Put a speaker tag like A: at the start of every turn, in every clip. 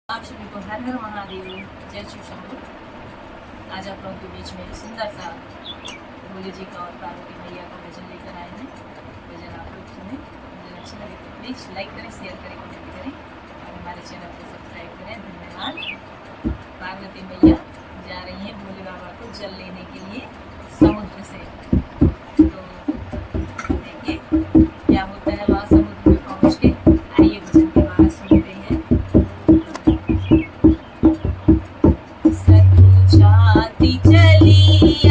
A: आप सभी को हर हर महादेव, जय शिव शंभू। आज आप लोगों के बीच में सुंदर सा भोले जी का और पार्वती मैया का भजन लेकर आए हैं। भजन आप लोग सुने, भजन अच्छा लगे तो प्लीज़ लाइक करें, शेयर करें, कमेंट करें और हमारे चैनल को सब्सक्राइब करें। धन्यवाद। पार्वती मैया जा रही हैं भोले बाबा को जल लेने के लिए समुद्र से। तो देखिए क्या होता है वहाँ समुद्र में पहुँच के। आइए भजन के द्वारा सुनते हैं। सकुचाती चली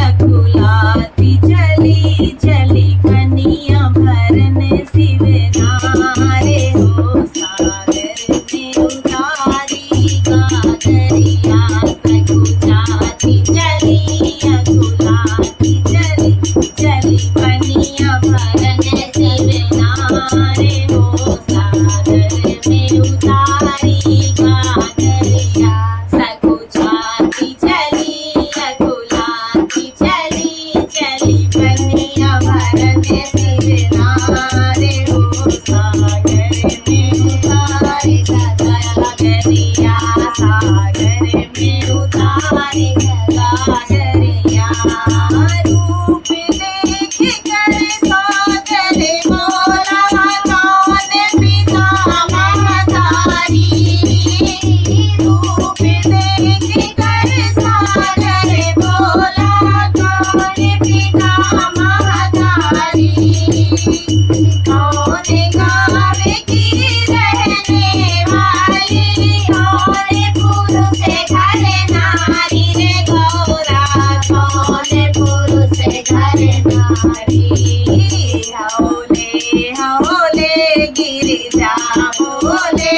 A: अकुलाती चली, चली कनिया भरने शिव नारे हो। सागर में उतारी का दरिया, सकुचाती चली अकुलाती चली, चली कनिया भरने शिव नारे हो। सागर में उतारी का दरिया, सकुचाती चली अकुलाती चली, चली कनिया भरने शिव नारे हो। सागर में उतारी का दरिया, सागर में उतारी का दरिया। रूप देख कर सागर मोरा, कौन पिता महतारी। रूप देख कर सागर बोला, कौन पिता महतारी। कौन गाँव की रहने वाली, और पुरुष घर नारी रे गौरा। कौन पुरुष घर नारी। हौले हौले गिरिजा बोले,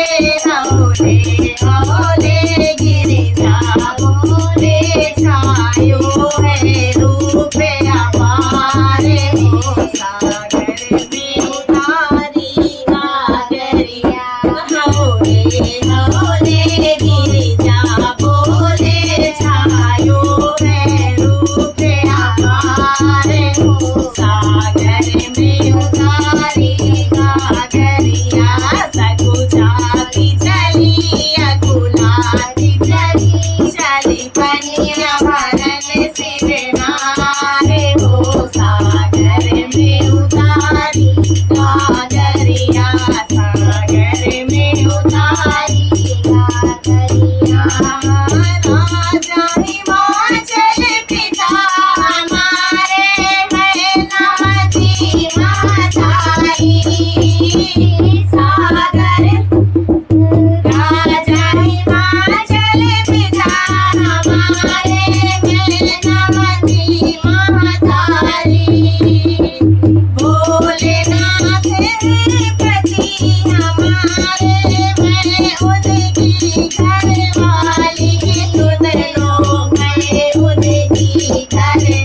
A: हौले हौले गिरिजा बोले। छायो है रूप हमारे हो। सागर में उतारी का दरिया, हौले हौले गिरिजा बोले। छायो है रूप हमारे हो। सागर में उतारी का दरिया, सकुचाती चली अकुलाती चली, चली कनिया भरने शिव नारे हो। सागर में उतारी का दरिया, सागर में उतारी का दरिया। राजा हिमाचल पिता हमारे है नमती महतारी। सागर राजा हिमाचल पिता हमारे है नमती महतारी। भोलेनाथ पति हमारे मैं उनकी घरवाली। सुन लो मैं उनकी घरवाली।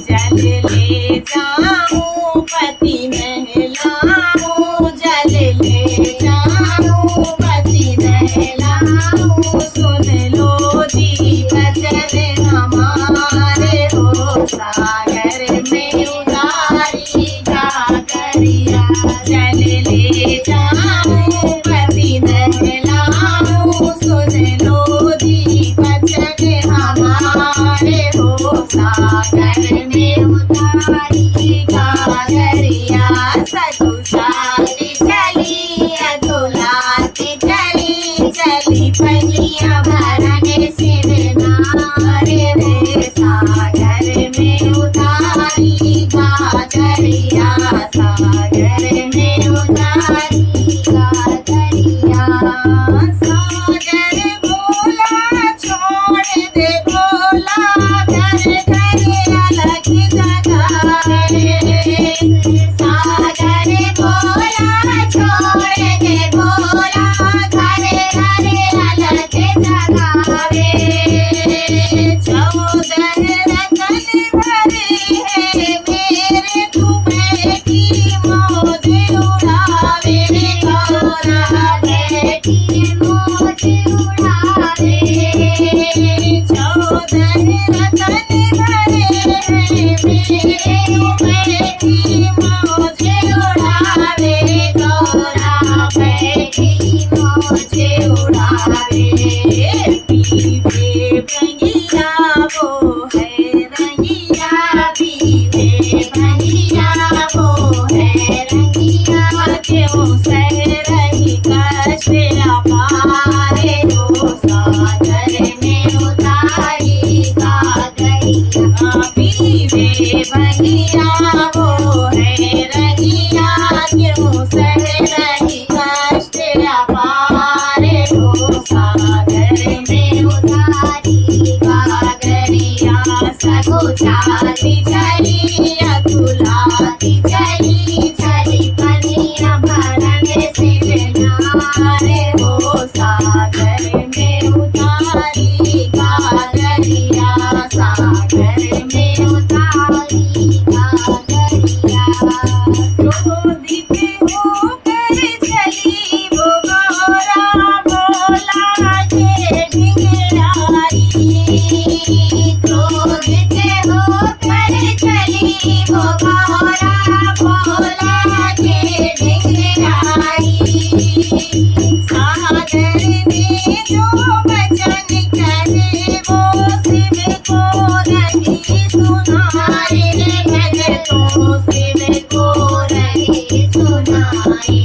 A: जल ले जाऊं पति नहलाऊं, जल ले जाऊं पति नहलाऊं। सुन लो जी वचन हमारे हो। सागर में उतारी का दरिया, जल ले जाऊं पति नहलाऊं। सुन लो जी वचन हमारे हो। सागर में उतारी का दरिया, सकुचाती चली अकुलाती चली, चली कनिया भरने शिव नारे रे। सागर में उतारी का दरिया, सागर में उतारी का दरिया। सागर बोला छोड़ दे भोला, घर घर अलग जगह है। सागर बोला छोड़ दे भोला, घर घर अलग उड़ावे पीवे भंगिया वो है रंगिया पीवे भंगिया वो है रंगिया क्यों सह रही कष्ट अपारे हो सागर में उतारी कागरिया पीवे भंगिया वो है रंगिया क्यों सह रही कष्ट अपारे हो सागर में उतारी कागरिया सगो चाली चली अकुलाती चली चली पनिया भरन सिर नारे हो सागर में उतारी कागरिया सागर में उतारी कागरिया क्रोधित होकर चली वो गौरा बोला के ढिंगराई क्रोधित होकर चली वो गौरा बोला के ढिंगराई सागर ने जो वचन कहे वो शिव को नहीं सुनाए भगतों शिव को नहीं सुनाए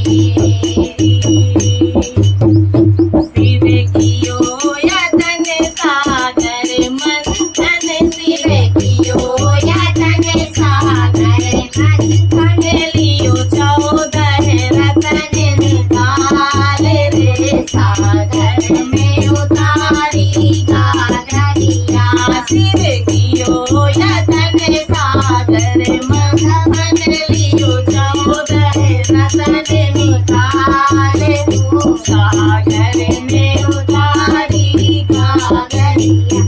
A: शिव कियो यतन सागर मंथन शिव कियो यतन सागर मंथन लियो 14 रतन निकाल रे सागर में उतारी कागरिया शिव कियो यतन सागर मंथन लियो 14 रतन निकाल रो सागर में उतारी कागरिया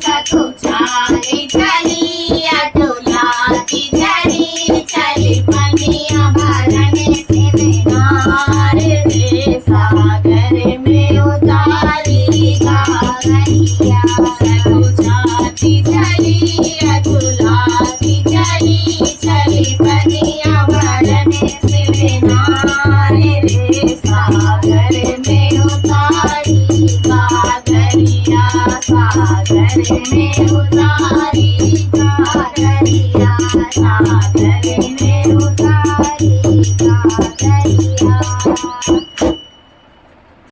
A: सतो चाली चली अतुलाती चली चली पनिया भरन शिव नार रे सागर में उतारी कागरिया सतो चाली चली अतुलाती चली चली पनिया भरन शिव नार रे सागर में उतारी कागरिया सागर में उतारी कागरिया सागर